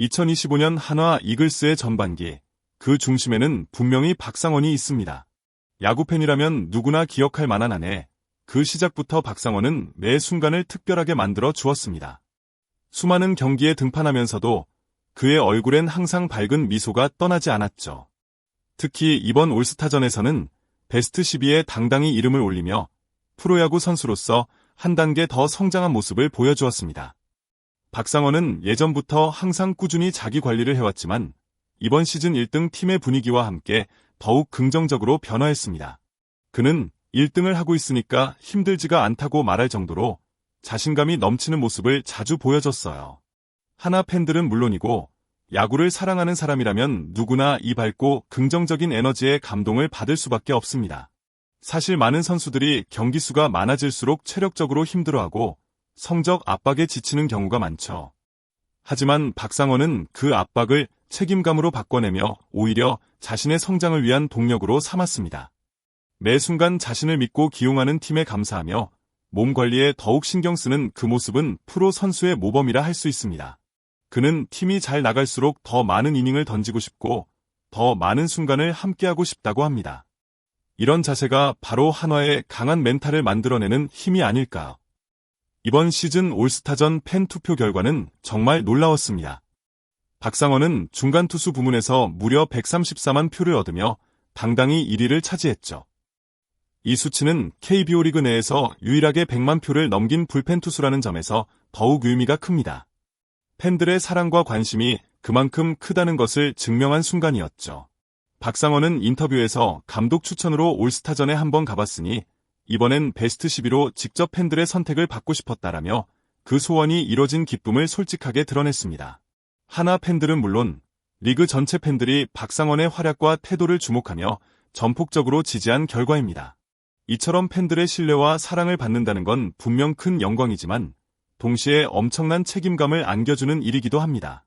2025년 한화 이글스의 전반기, 그 중심에는 분명히 박상원이 있습니다. 야구팬이라면 누구나 기억할 만한 한 해, 그 시작부터 박상원은 매 순간을 특별하게 만들어 주었습니다. 수많은 경기에 등판하면서도 그의 얼굴엔 항상 밝은 미소가 떠나지 않았죠. 특히 이번 올스타전에서는 베스트 12에 당당히 이름을 올리며 프로야구 선수로서 한 단계 더 성장한 모습을 보여주었습니다. 박상원은 예전부터 항상 꾸준히 자기 관리를 해왔지만 이번 시즌 1등 팀의 분위기와 함께 더욱 긍정적으로 변화했습니다. 그는 1등을 하고 있으니까 힘들지가 않다고 말할 정도로 자신감이 넘치는 모습을 자주 보여줬어요. 하나 팬들은 물론이고 야구를 사랑하는 사람이라면 누구나 이 밝고 긍정적인 에너지에 감동을 받을 수밖에 없습니다. 사실 많은 선수들이 경기 수가 많아질수록 체력적으로 힘들어하고 성적 압박에 지치는 경우가 많죠. 하지만 박상원은 그 압박을 책임감으로 바꿔내며 오히려 자신의 성장을 위한 동력으로 삼았습니다. 매 순간 자신을 믿고 기용하는 팀에 감사하며 몸 관리에 더욱 신경 쓰는 그 모습은 프로 선수의 모범이라 할 수 있습니다. 그는 팀이 잘 나갈수록 더 많은 이닝을 던지고 싶고 더 많은 순간을 함께하고 싶다고 합니다. 이런 자세가 바로 한화의 강한 멘탈을 만들어내는 힘이 아닐까. 이번 시즌 올스타전 팬 투표 결과는 정말 놀라웠습니다. 박상원은 중간 투수 부문에서 무려 134만 표를 얻으며 당당히 1위를 차지했죠. 이 수치는 KBO 리그 내에서 유일하게 100만 표를 넘긴 불펜 투수라는 점에서 더욱 의미가 큽니다. 팬들의 사랑과 관심이 그만큼 크다는 것을 증명한 순간이었죠. 박상원은 인터뷰에서 감독 추천으로 올스타전에 한번 가봤으니 이번엔 베스트 12로 직접 팬들의 선택을 받고 싶었다라며 그 소원이 이뤄진 기쁨을 솔직하게 드러냈습니다. 하나 팬들은 물론 리그 전체 팬들이 박상원의 활약과 태도를 주목하며 전폭적으로 지지한 결과입니다. 이처럼 팬들의 신뢰와 사랑을 받는다는 건 분명 큰 영광이지만 동시에 엄청난 책임감을 안겨주는 일이기도 합니다.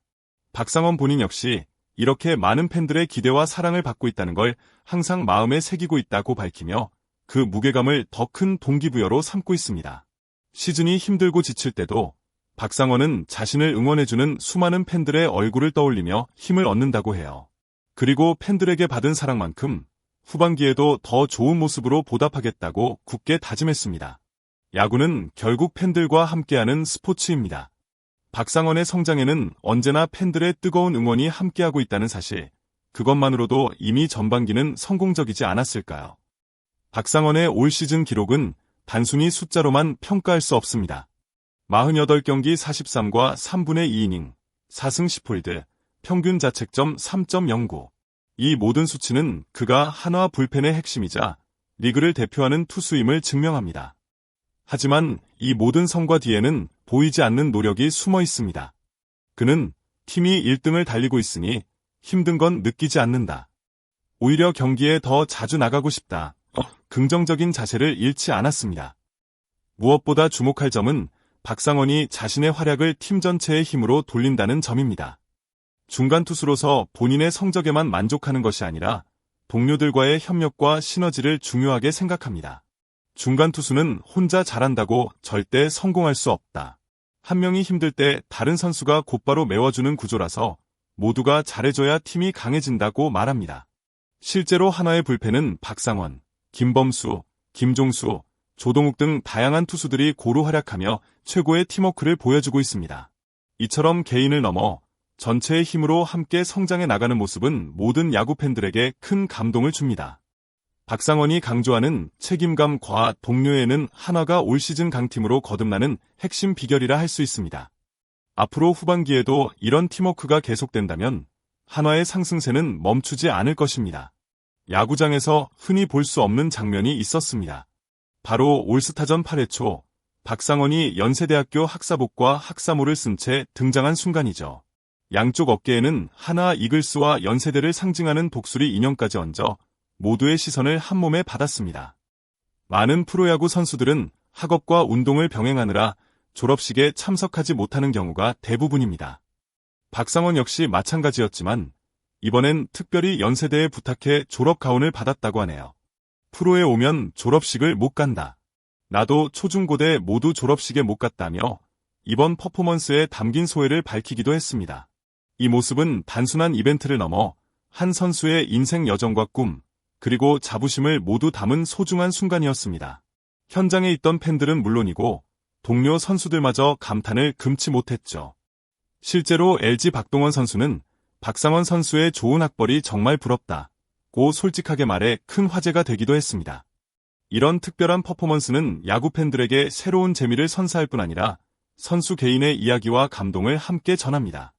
박상원 본인 역시 이렇게 많은 팬들의 기대와 사랑을 받고 있다는 걸 항상 마음에 새기고 있다고 밝히며 그 무게감을 더 큰 동기부여로 삼고 있습니다. 시즌이 힘들고 지칠 때도 박상원은 자신을 응원해주는 수많은 팬들의 얼굴을 떠올리며 힘을 얻는다고 해요. 그리고 팬들에게 받은 사랑만큼 후반기에도 더 좋은 모습으로 보답하겠다고 굳게 다짐했습니다. 야구는 결국 팬들과 함께하는 스포츠입니다. 박상원의 성장에는 언제나 팬들의 뜨거운 응원이 함께하고 있다는 사실, 그것만으로도 이미 전반기는 성공적이지 않았을까요? 박상원의 올 시즌 기록은 단순히 숫자로만 평가할 수 없습니다. 48경기 43과 3분의 2이닝, 4승 10홀드, 평균 자책점 3.09. 이 모든 수치는 그가 한화 불펜의 핵심이자 리그를 대표하는 투수임을 증명합니다. 하지만 이 모든 성과 뒤에는 보이지 않는 노력이 숨어 있습니다. 그는 팀이 1등을 달리고 있으니 힘든 건 느끼지 않는다. 오히려 경기에 더 자주 나가고 싶다. 긍정적인 자세를 잃지 않았습니다. 무엇보다 주목할 점은 박상원이 자신의 활약을 팀 전체의 힘으로 돌린다는 점입니다. 중간 투수로서 본인의 성적에만 만족하는 것이 아니라 동료들과의 협력과 시너지를 중요하게 생각합니다. 중간 투수는 혼자 잘한다고 절대 성공할 수 없다. 한 명이 힘들 때 다른 선수가 곧바로 메워주는 구조라서 모두가 잘해줘야 팀이 강해진다고 말합니다. 실제로 한화의 불펜은 박상원, 김범수, 김종수, 조동욱 등 다양한 투수들이 고루 활약하며 최고의 팀워크를 보여주고 있습니다. 이처럼 개인을 넘어 전체의 힘으로 함께 성장해 나가는 모습은 모든 야구 팬들에게 큰 감동을 줍니다. 박상원이 강조하는 책임감과 동료애는 한화가 올 시즌 강팀으로 거듭나는 핵심 비결이라 할 수 있습니다. 앞으로 후반기에도 이런 팀워크가 계속된다면 한화의 상승세는 멈추지 않을 것입니다. 야구장에서 흔히 볼 수 없는 장면이 있었습니다. 바로 올스타전 8회 초 박상원이 연세대학교 학사복과 학사모를 쓴 채 등장한 순간이죠. 양쪽 어깨에는 한화 이글스와 연세대를 상징하는 독수리 인형까지 얹어 모두의 시선을 한몸에 받았습니다. 많은 프로야구 선수들은 학업과 운동을 병행하느라 졸업식에 참석하지 못하는 경우가 대부분입니다. 박상원 역시 마찬가지였지만 이번엔 특별히 연세대에 부탁해 졸업 가운을 받았다고 하네요. 프로에 오면 졸업식을 못 간다. 나도 초중고대 모두 졸업식에 못 갔다며 이번 퍼포먼스에 담긴 소회를 밝히기도 했습니다. 이 모습은 단순한 이벤트를 넘어 한 선수의 인생 여정과 꿈, 그리고 자부심을 모두 담은 소중한 순간이었습니다. 현장에 있던 팬들은 물론이고 동료 선수들마저 감탄을 금치 못했죠. 실제로 LG 박동원 선수는 박상원 선수의 좋은 학벌이 정말 부럽다고 솔직하게 말해 큰 화제가 되기도 했습니다. 이런 특별한 퍼포먼스는 야구 팬들에게 새로운 재미를 선사할 뿐 아니라 선수 개인의 이야기와 감동을 함께 전합니다.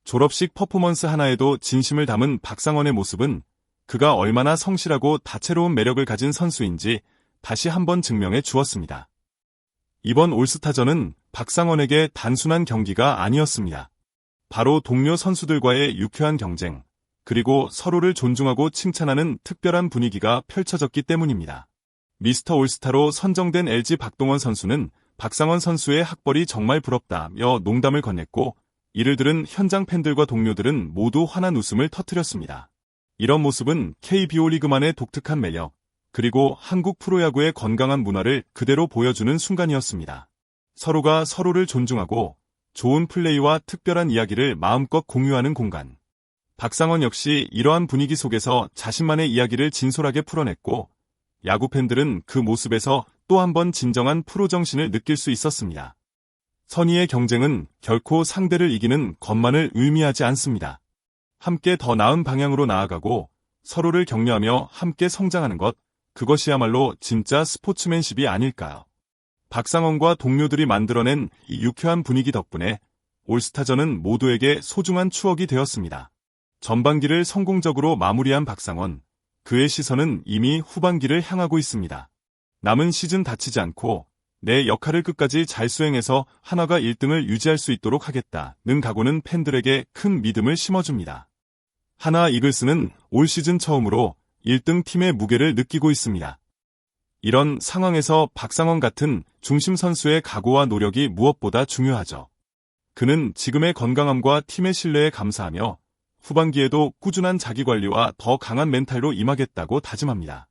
졸업식 퍼포먼스 하나에도 진심을 담은 박상원의 모습은 그가 얼마나 성실하고 다채로운 매력을 가진 선수인지 다시 한번 증명해 주었습니다. 이번 올스타전은 박상원에게 단순한 경기가 아니었습니다. 바로 동료 선수들과의 유쾌한 경쟁, 그리고 서로를 존중하고 칭찬하는 특별한 분위기가 펼쳐졌기 때문입니다. 미스터 올스타로 선정된 LG 박동원 선수는 박상원 선수의 학벌이 정말 부럽다며 농담을 건넸고, 이를 들은 현장 팬들과 동료들은 모두 환한 웃음을 터뜨렸습니다. 이런 모습은 KBO 리그만의 독특한 매력, 그리고 한국 프로야구의 건강한 문화를 그대로 보여주는 순간이었습니다. 서로가 서로를 존중하고 좋은 플레이와 특별한 이야기를 마음껏 공유하는 공간. 박상원 역시 이러한 분위기 속에서 자신만의 이야기를 진솔하게 풀어냈고, 야구 팬들은 그 모습에서 또 한 번 진정한 프로 정신을 느낄 수 있었습니다. 선의의 경쟁은 결코 상대를 이기는 것만을 의미하지 않습니다. 함께 더 나은 방향으로 나아가고 서로를 격려하며 함께 성장하는 것, 그것이야말로 진짜 스포츠맨십이 아닐까요? 박상원과 동료들이 만들어낸 이 유쾌한 분위기 덕분에 올스타전은 모두에게 소중한 추억이 되었습니다. 전반기를 성공적으로 마무리한 박상원, 그의 시선은 이미 후반기를 향하고 있습니다. 남은 시즌 다치지 않고 내 역할을 끝까지 잘 수행해서 한화가 1등을 유지할 수 있도록 하겠다는 각오는 팬들에게 큰 믿음을 심어줍니다. 한화 이글스는 올 시즌 처음으로 1등 팀의 무게를 느끼고 있습니다. 이런 상황에서 박상원 같은 중심 선수의 각오와 노력이 무엇보다 중요하죠. 그는 지금의 건강함과 팀의 신뢰에 감사하며 후반기에도 꾸준한 자기관리와 더 강한 멘탈로 임하겠다고 다짐합니다.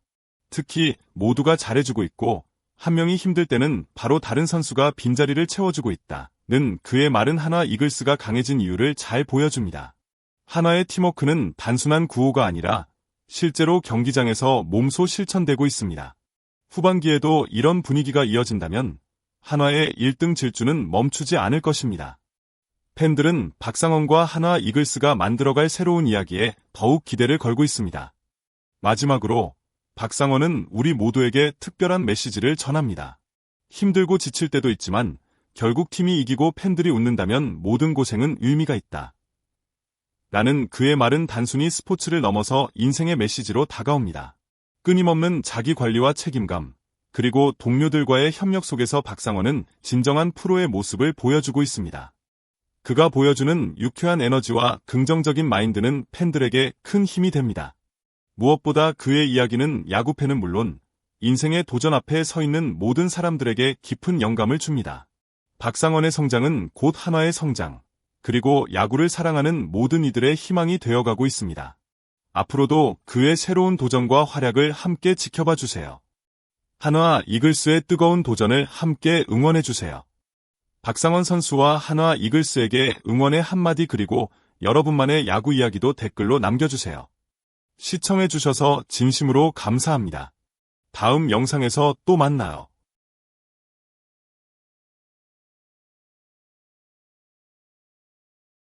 특히 모두가 잘해주고 있고 한 명이 힘들 때는 바로 다른 선수가 빈자리를 채워주고 있다는 그의 말은 한화 이글스가 강해진 이유를 잘 보여줍니다. 한화의 팀워크는 단순한 구호가 아니라 실제로 경기장에서 몸소 실천되고 있습니다. 후반기에도 이런 분위기가 이어진다면 한화의 1등 질주는 멈추지 않을 것입니다. 팬들은 박상원과 한화 이글스가 만들어갈 새로운 이야기에 더욱 기대를 걸고 있습니다. 마지막으로 박상원은 우리 모두에게 특별한 메시지를 전합니다. 힘들고 지칠 때도 있지만 결국 팀이 이기고 팬들이 웃는다면 모든 고생은 의미가 있다. 라는 그의 말은 단순히 스포츠를 넘어서 인생의 메시지로 다가옵니다. 끊임없는 자기 관리와 책임감, 그리고 동료들과의 협력 속에서 박상원은 진정한 프로의 모습을 보여주고 있습니다. 그가 보여주는 유쾌한 에너지와 긍정적인 마인드는 팬들에게 큰 힘이 됩니다. 무엇보다 그의 이야기는 야구팬은 물론 인생의 도전 앞에 서 있는 모든 사람들에게 깊은 영감을 줍니다. 박상원의 성장은 곧 한화의 성장, 그리고 야구를 사랑하는 모든 이들의 희망이 되어가고 있습니다. 앞으로도 그의 새로운 도전과 활약을 함께 지켜봐 주세요. 한화 이글스의 뜨거운 도전을 함께 응원해 주세요. 박상원 선수와 한화 이글스에게 응원의 한마디 그리고 여러분만의 야구 이야기도 댓글로 남겨주세요. 시청해 주셔서 진심으로 감사합니다. 다음 영상에서 또 만나요.